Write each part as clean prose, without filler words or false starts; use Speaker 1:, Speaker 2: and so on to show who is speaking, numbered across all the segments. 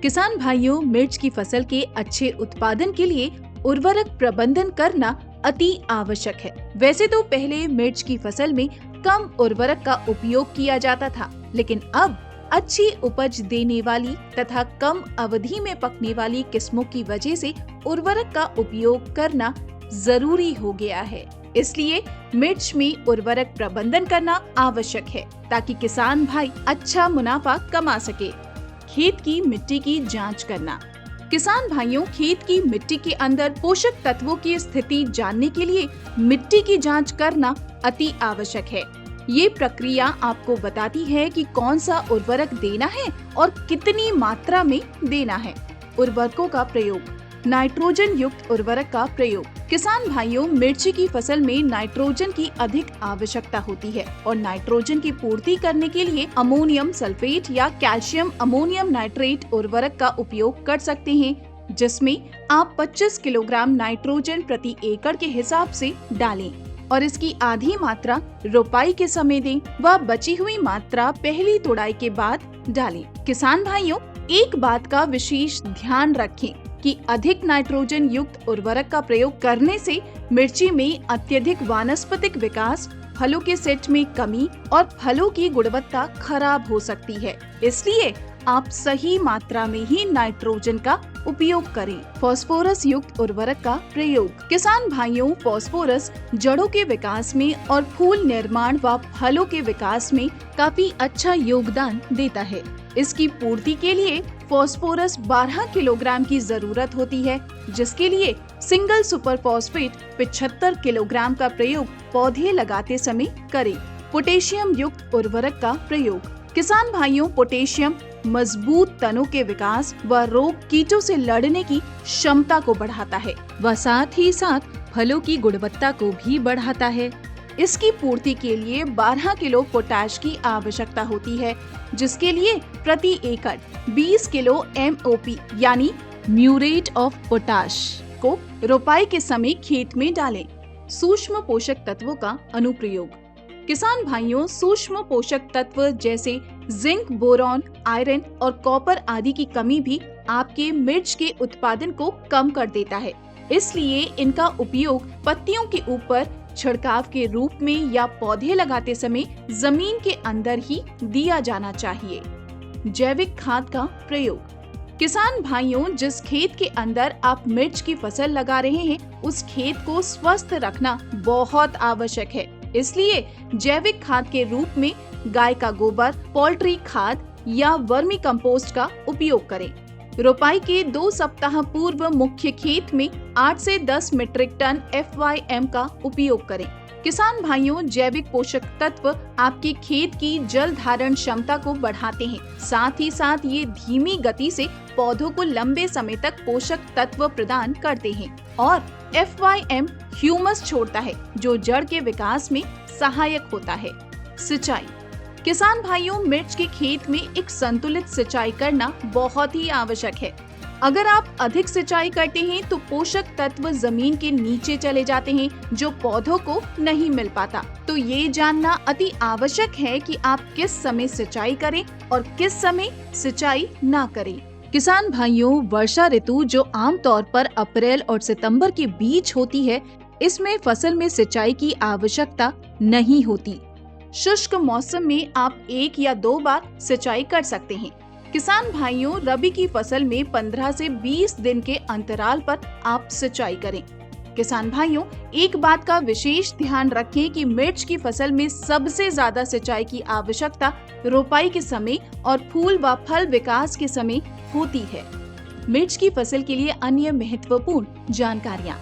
Speaker 1: किसान भाइयों, मिर्च की फसल के अच्छे उत्पादन के लिए उर्वरक प्रबंधन करना अति आवश्यक है। वैसे तो पहले मिर्च की फसल में कम उर्वरक का उपयोग किया जाता था, लेकिन अब अच्छी उपज देने वाली तथा कम अवधि में पकने वाली किस्मों की वजह से उर्वरक का उपयोग करना जरूरी हो गया है। इसलिए मिर्च में उर्वरक प्रबंधन करना आवश्यक है ताकि किसान भाई अच्छा मुनाफा कमा सके। खेत की मिट्टी की जांच करना। किसान भाइयों, खेत की मिट्टी के अंदर पोषक तत्वों की स्थिति जानने के लिए मिट्टी की जांच करना अति आवश्यक है। ये प्रक्रिया आपको बताती है कि कौन सा उर्वरक देना है और कितनी मात्रा में देना है। उर्वरकों का प्रयोग। नाइट्रोजन युक्त उर्वरक का प्रयोग। किसान भाइयों, मिर्ची की फसल में नाइट्रोजन की अधिक आवश्यकता होती है और नाइट्रोजन की पूर्ति करने के लिए अमोनियम सल्फेट या कैल्शियम अमोनियम नाइट्रेट उर्वरक का उपयोग कर सकते हैं, जिसमें आप 25 किलोग्राम नाइट्रोजन प्रति एकड़ के हिसाब से डालें और इसकी आधी मात्रा रोपाई के समय दें व बची हुई मात्रा पहली तुड़ाई के बाद डालें। किसान भाइयों, एक बात का विशेष ध्यान रखें कि अधिक नाइट्रोजन युक्त उर्वरक का प्रयोग करने से मिर्ची में अत्यधिक वानस्पतिक विकास, फलों के सेट में कमी और फलों की गुणवत्ता खराब हो सकती है। इसलिए आप सही मात्रा में ही नाइट्रोजन का उपयोग करें। फास्फोरस युक्त उर्वरक का प्रयोग। किसान भाइयों, फास्फोरस जड़ों के विकास में और फूल निर्माण व फलों के विकास में काफी अच्छा योगदान देता है। इसकी पूर्ति के लिए फास्फोरस 12 किलोग्राम की जरूरत होती है, जिसके लिए सिंगल सुपर फॉस्फेट 75 किलोग्राम का प्रयोग पौधे लगाते समय करें। पोटेशियम युक्त उर्वरक का प्रयोग। किसान भाइयों, पोटेशियम मजबूत तनों के विकास व रोग कीटों से लड़ने की क्षमता को बढ़ाता है व साथ ही साथ फलों की गुणवत्ता को भी बढ़ाता है। इसकी पूर्ति के लिए 12 किलो पोटाश की आवश्यकता होती है, जिसके लिए प्रति एकड़ 20 किलो MOP यानी म्यूरेट ऑफ पोटाश को रोपाई के समय खेत में डालें। सूक्ष्म पोषक तत्वों का अनुप्रयोग। किसान भाइयों, सूक्ष्म पोषक तत्व जैसे जिंक, बोरॉन, आयरन और कॉपर आदि की कमी भी आपके मिर्च के उत्पादन को कम कर देता है। इसलिए इनका उपयोग पत्तियों के ऊपर छिड़काव के रूप में या पौधे लगाते समय जमीन के अंदर ही दिया जाना चाहिए। जैविक खाद का प्रयोग। किसान भाइयों, जिस खेत के अंदर आप मिर्च की फसल लगा रहे हैं, उस खेत को स्वस्थ रखना बहुत आवश्यक है। इसलिए जैविक खाद के रूप में गाय का गोबर, पोल्ट्री खाद या वर्मी कंपोस्ट का उपयोग करें। रोपाई के 2 सप्ताह पूर्व मुख्य खेत में 8 से 10 मीट्रिक टन FYM का उपयोग करें। किसान भाइयों, जैविक पोषक तत्व आपके खेत की जल धारण क्षमता को बढ़ाते हैं। साथ ही साथ ये धीमी गति से पौधों को लंबे समय तक पोषक तत्व प्रदान करते हैं और FYM ह्यूमस छोड़ता है, जो जड़ के विकास में सहायक होता है। सिंचाई। किसान भाइयों, मिर्च के खेत में एक संतुलित सिंचाई करना बहुत ही आवश्यक है। अगर आप अधिक सिंचाई करते हैं तो पोषक तत्व जमीन के नीचे चले जाते हैं, जो पौधों को नहीं मिल पाता। तो ये जानना अति आवश्यक है कि आप किस समय सिंचाई करें और किस समय सिंचाई ना करें। किसान भाइयों, वर्षा ऋतु जो आमतौर पर अप्रैल और सितंबर के बीच होती है, इसमें फसल में सिंचाई की आवश्यकता नहीं होती। शुष्क मौसम में आप 1 या 2 बार सिंचाई कर सकते हैं। किसान भाइयों, रबी की फसल में 15 से 20 दिन के अंतराल पर आप सिंचाई करें। किसान भाइयों, एक बात का विशेष ध्यान रखें कि मिर्च की फसल में सबसे ज्यादा सिंचाई की आवश्यकता रोपाई के समय और फूल व फल विकास के समय होती है। मिर्च की फसल के लिए अन्य महत्वपूर्ण जानकारियाँ।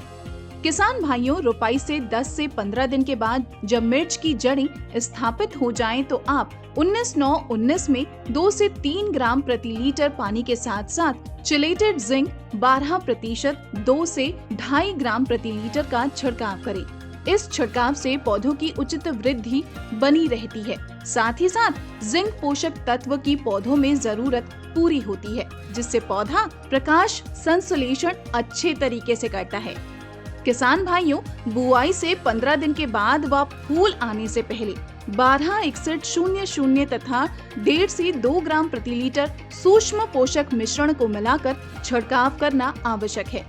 Speaker 1: किसान भाइयों, रोपाई से 10 से 15 दिन के बाद जब मिर्च की जड़ें स्थापित हो जाएं, तो आप 19-9-19 में 2 से 3 ग्राम प्रति लीटर पानी के साथ साथ चिलेटेड जिंक 12% 2 से 2.5 ग्राम प्रति लीटर का छिड़काव करें। इस छिड़काव से पौधों की उचित वृद्धि बनी रहती है। साथ ही साथ जिंक पोषक तत्व की पौधों में जरूरत पूरी होती है, जिससे पौधा प्रकाश संश्लेषण अच्छे तरीके से करता है। किसान भाइयों, बुआई से 15 दिन के बाद व फूल आने से पहले 126100 तथा 1.5 से 2 ग्राम प्रति लीटर सूक्ष्म पोषक मिश्रण को मिलाकर छिड़काव करना आवश्यक है।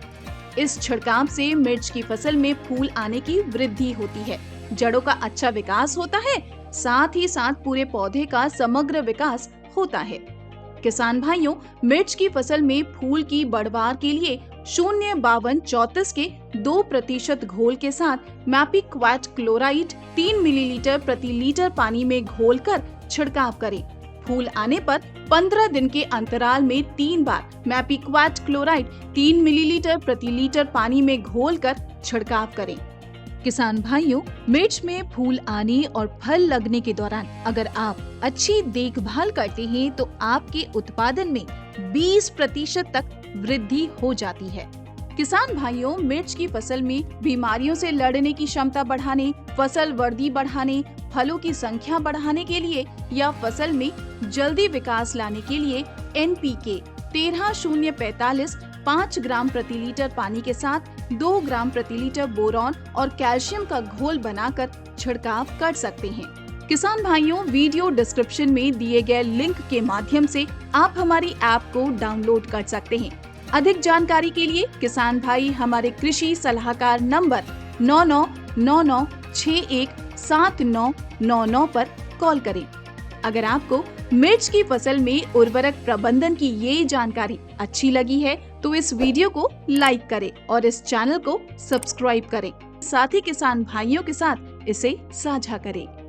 Speaker 1: इस छिड़काव से मिर्च की फसल में फूल आने की वृद्धि होती है, जड़ों का अच्छा विकास होता है, साथ ही साथ पूरे पौधे का समग्र विकास होता है। किसान भाइयों, मिर्च की फसल में फूल की बढ़वार के लिए 05234 के 2% घोल के साथ मैपिक्वाट क्लोराइड 3 मिलीलीटर प्रति लीटर पानी में घोलकर छिड़काव करें। फूल आने पर 15 दिन के अंतराल में 3 बार मैपिक्वाट क्लोराइड 3 मिलीलीटर प्रति लीटर पानी में घोलकर छिड़काव करें। किसान भाइयों, मिर्च में फूल आने और फल लगने के दौरान अगर आप अच्छी देखभाल करते हैं तो आपके उत्पादन में 20% तक वृद्धि हो जाती है। किसान भाइयों, मिर्च की फसल में बीमारियों से लड़ने की क्षमता बढ़ाने, फसल वृद्धि बढ़ाने, फलों की संख्या बढ़ाने के लिए या फसल में जल्दी विकास लाने के लिए NPK 13045 5 ग्राम प्रति लीटर पानी के साथ 2 ग्राम प्रति लीटर बोरॉन और कैल्शियम का घोल बनाकर छिड़काव कर सकते हैं। किसान भाइयों, वीडियो डिस्क्रिप्शन में दिए गए लिंक के माध्यम से आप हमारी ऐप को डाउनलोड कर सकते हैं। अधिक जानकारी के लिए किसान भाई हमारे कृषि सलाहकार नंबर 9999617999 पर कॉल करें। अगर आपको मिर्च की फसल में उर्वरक प्रबंधन की ये जानकारी अच्छी लगी है तो इस वीडियो को लाइक करें और इस चैनल को सब्सक्राइब करें। साथ ही किसान भाइयों के साथ इसे साझा करें।